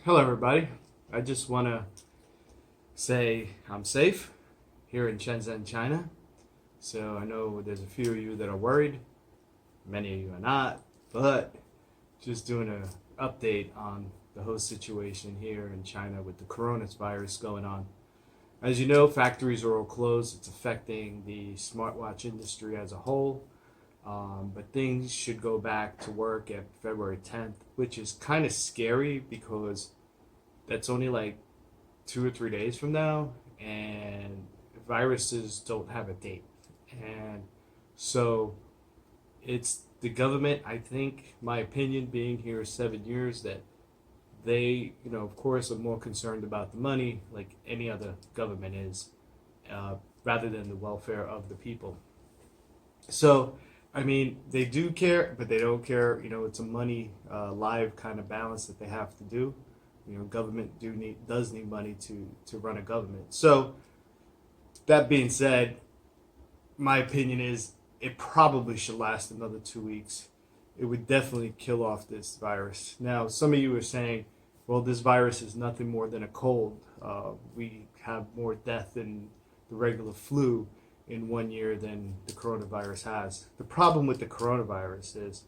Hello, everybody. I just want to say I'm safe here in Shenzhen, China. So I know there's a few of you that are worried. Many of you are not. But just doing an update on the whole situation here in China with the coronavirus going on. As you know, factories are all closed. It's affecting the smartwatch industry as a whole. But things should go back to work at February 10th, which is kind of scary because that's only like 2 or 3 days from now, and viruses don't have a date. And so it's the government, I think, my opinion being here 7 years, that they, of course, are more concerned about the money like any other government is, rather than the welfare of the people. So, I mean, they do care, but they don't care. It's a money, live kind of balance that they have to do. Government does need money to run a government. So that being said, my opinion is it probably should last another 2 weeks. It would definitely kill off this virus. Now, some of you are saying, well, this virus is nothing more than a cold. We have more death than the regular flu in 1 year than the coronavirus has. The problem with the coronavirus is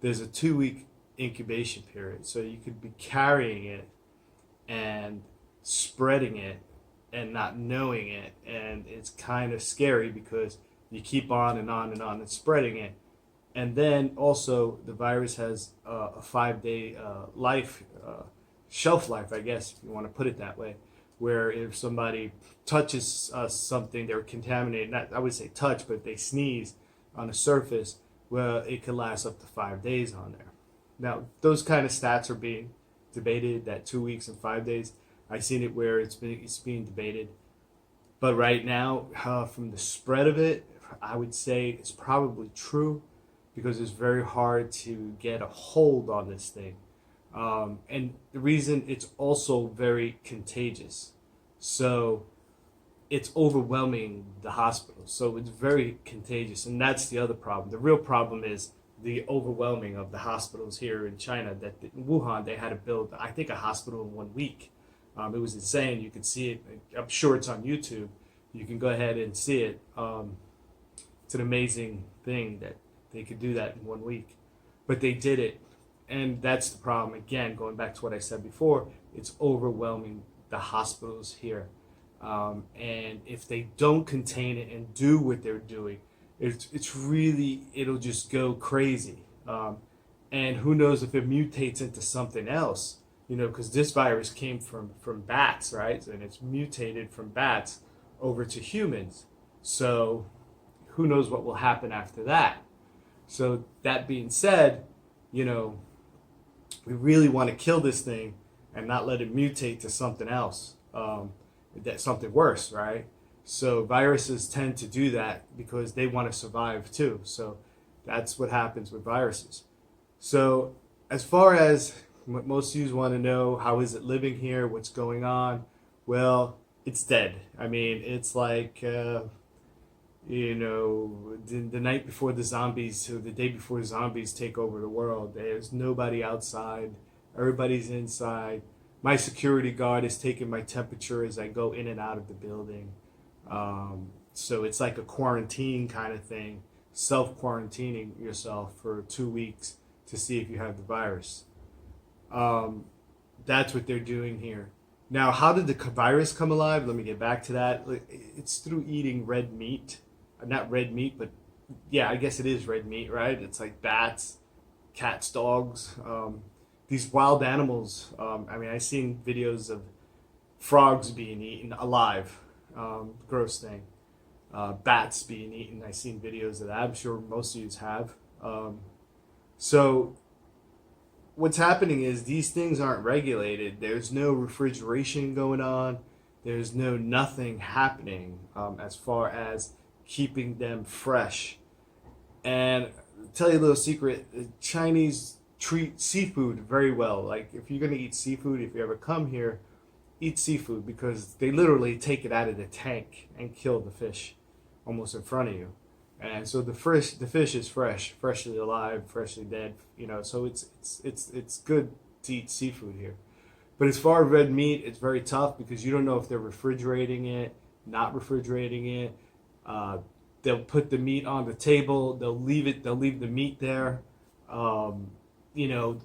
there's a 2 week incubation period. So you could be carrying it and spreading it and not knowing it. And it's kind of scary because you keep on and on and on and spreading it. And then also the virus has a 5 day shelf life, I guess, if you want to put it that way, where if somebody touches something, they're contaminated. Not, I would say touch, but they sneeze on a surface, well, it could last up to 5 days on there. Now, those kind of stats are being debated, that 2 weeks and 5 days. I've seen it where it's being debated. But right now, from the spread of it, I would say it's probably true because it's very hard to get a hold on this thing. And the reason, it's also very contagious. So it's overwhelming the hospitals. So it's very contagious. And that's the other problem. The real problem is the overwhelming of the hospitals here in China. That in Wuhan, they had to build, I think, a hospital in 1 week. It was insane. You could see it. I'm sure it's on YouTube. You can go ahead and see it. It's an amazing thing that they could do that in 1 week. But they did it. And that's the problem. Again, going back to what I said before, it's overwhelming the hospitals here. And if they don't contain it and do what they're doing, it's really, it'll just go crazy. And who knows if it mutates into something else, because this virus came from bats, right? And it's mutated from bats over to humans. So who knows what will happen after that. So that being said, we really want to kill this thing and not let it mutate to something else, that something worse, right? So viruses tend to do that because they want to survive too. So that's what happens with viruses. So as far as what most of you want to know, how is it living here? What's going on? Well, it's dead. I mean, it's like, the night before the zombies, or the day before zombies take over the world. There's nobody outside. Everybody's inside. My security guard is taking my temperature as I go in and out of the building. So it's like a quarantine kind of thing, self-quarantining yourself for 2 weeks to see if you have the virus. That's what they're doing here. Now, how did the virus come alive? Let me get back to that. It's through eating red meat. Not red meat, but yeah, I guess it is red meat, right? It's like bats, cats, dogs, these wild animals. I've seen videos of frogs being eaten alive, gross thing. Bats being eaten. I've seen videos of that. I'm sure most of you have. So what's happening is these things aren't regulated. There's no refrigeration going on. There's no nothing happening as far as keeping them fresh. And I'll tell you a little secret, the Chinese treat seafood very well. Like if you're gonna eat seafood, if you ever come here, eat seafood because they literally take it out of the tank and kill the fish almost in front of you. And so the fish is fresh, freshly alive, freshly dead. So it's good to eat seafood here. But as far as red meat, it's very tough because you don't know if they're refrigerating it, not refrigerating it. Uh, they'll put the meat on the table. They'll leave it. They'll leave the meat there, um,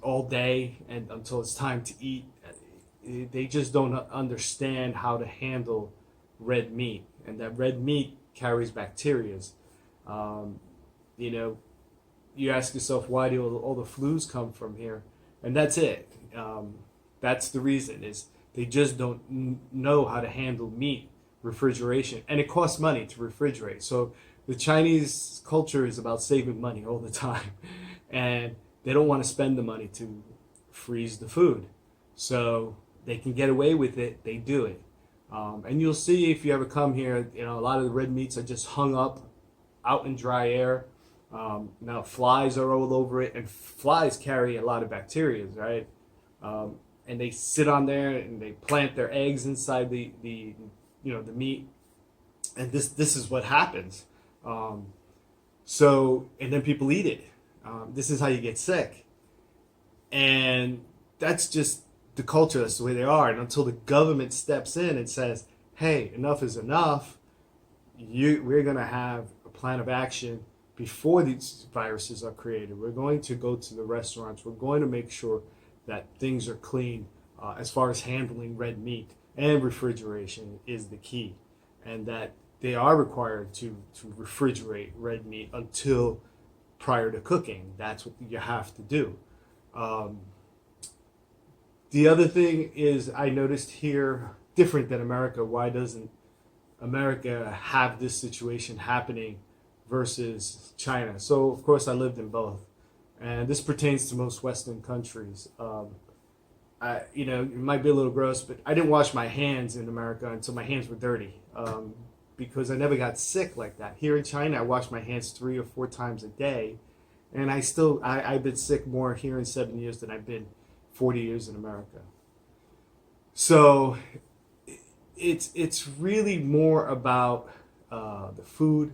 all day and until it's time to eat. They just don't understand how to handle red meat, and that red meat carries bacterias. Um, you know, you ask yourself, why do all the flus come from here? And that's it. That's the reason, is they just don't know how to handle meat refrigeration, and it costs money to refrigerate. So the Chinese culture is about saving money all the time, and they don't want to spend the money to freeze the food. So they can get away with it, they do it. And you'll see if you ever come here, a lot of the red meats are just hung up out in dry air. Now flies are all over it, and flies carry a lot of bacteria, right? And they sit on there and they plant their eggs inside the meat, and this is what happens. And then people eat it. This is how you get sick, and that's just the culture. That's the way they are. And until the government steps in and says, "Hey, enough is enough," we're gonna have a plan of action before these viruses are created. We're going to go to the restaurants. We're going to make sure that things are clean as far as handling red meat, and refrigeration is the key, and that they are required to refrigerate red meat until prior to cooking. That's what you have to do. The other thing is, I noticed here, different than America, why doesn't America have this situation happening versus China? So, of course, I lived in both. And this pertains to most Western countries. It might be a little gross, but I didn't wash my hands in America until my hands were dirty, because I never got sick like that. Here in China, I wash my hands 3 or 4 times a day, and I've been sick more here in 7 years than I've been 40 years in America. So it's really more about the food,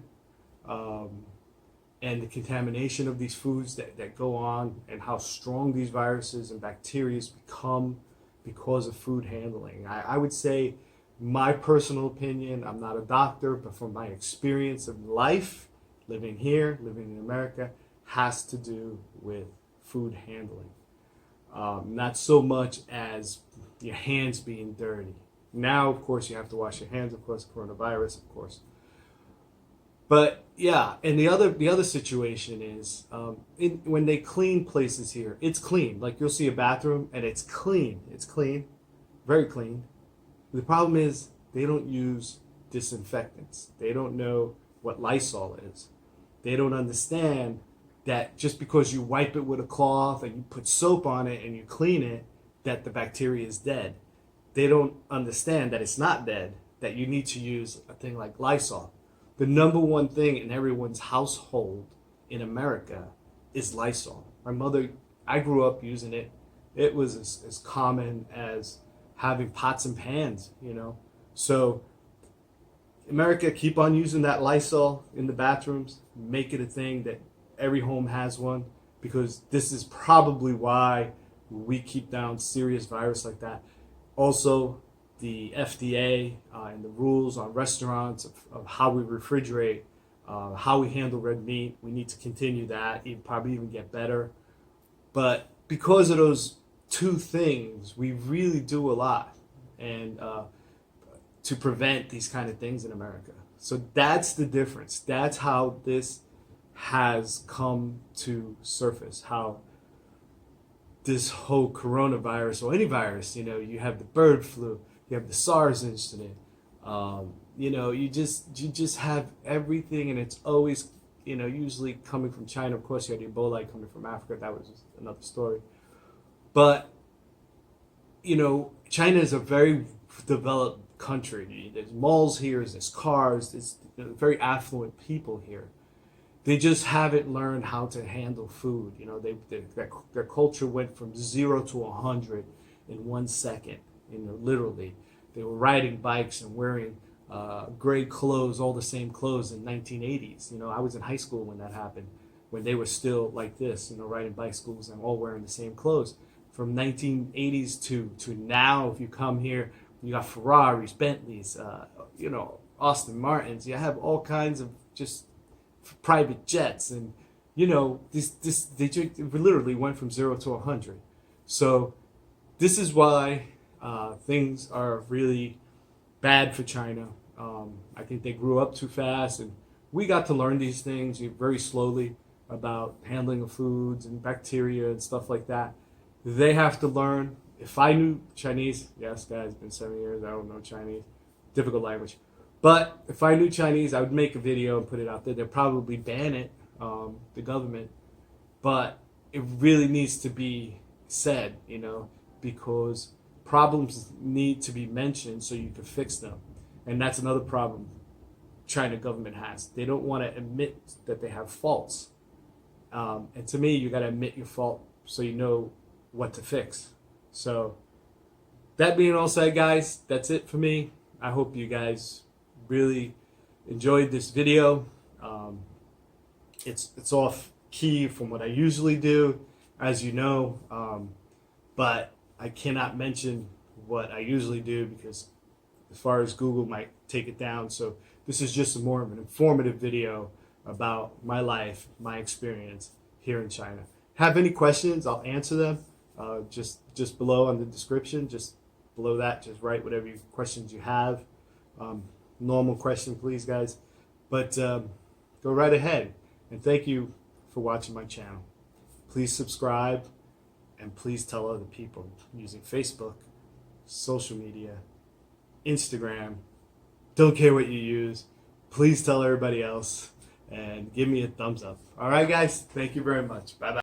and the contamination of these foods that go on, and how strong these viruses and bacteria become because of food handling. I would say, my personal opinion, I'm not a doctor, but from my experience of life, living here, living in America, has to do with food handling. Not so much as your hands being dirty. Now, of course, you have to wash your hands, of course, coronavirus, of course. But yeah, and the other situation is, when they clean places here, it's clean. Like, you'll see a bathroom and it's clean. It's clean, very clean. The problem is they don't use disinfectants. They don't know what Lysol is. They don't understand that just because you wipe it with a cloth and you put soap on it and you clean it, that the bacteria is dead. They don't understand that it's not dead, that you need to use a thing like Lysol. The number one thing in everyone's household in America is Lysol. My mother, I grew up using it. It was as common as having pots and pans, So America, keep on using that Lysol in the bathrooms. Make it a thing that every home has one, because this is probably why we keep down serious virus like that. Also, the FDA and the rules on restaurants of how we refrigerate, how we handle red meat. We need to continue that, probably even get better. But because of those 2 things, we really do a lot, and to prevent these kind of things in America. So that's the difference. That's how this has come to surface. How this whole coronavirus, or any virus, you have the bird flu, you have the SARS incident. You just have everything, and it's always, usually coming from China. Of course, you had Ebola coming from Africa. That was another story. But, China is a very developed country. There's malls here, there's cars, there's very affluent people here. They just haven't learned how to handle food. Their culture went from 0 to 100 in 1 second. Literally, they were riding bikes and wearing gray clothes, all the same clothes in 1980s. I was in high school when that happened, when they were still like this, riding bicycles and all wearing the same clothes. from 1980s to now. If you come here, you got Ferraris, Bentleys, Aston Martins. You have all kinds of just private jets, and they literally went from 0 to 100. So this is why things are really bad for China. I think they grew up too fast, and we got to learn these things very slowly about handling of foods and bacteria and stuff like that. They have to learn. If I knew Chinese, yes, guys, it's been 7 years, I don't know Chinese, difficult language. But if I knew Chinese, I would make a video and put it out there. They'll probably ban it, the government. But it really needs to be said, because problems need to be mentioned so you can fix them. And that's another problem China government has. They don't want to admit that they have faults. And to me, you got to admit your fault so you know what to fix. So that being all said, guys, that's it for me. I hope you guys really enjoyed this video. It's off key from what I usually do, as you know, but I cannot mention what I usually do because as far as Google might take it down. So this is just more of an informative video about my life, my experience here in China. Have any questions, I'll answer them. Just below on the description, just below that, just write whatever questions you have. Normal question, please, guys. But go right ahead. And thank you for watching my channel. Please subscribe, and please tell other people using Facebook, social media, Instagram. Don't care what you use. Please tell everybody else and give me a thumbs up. All right, guys. Thank you very much. Bye-bye.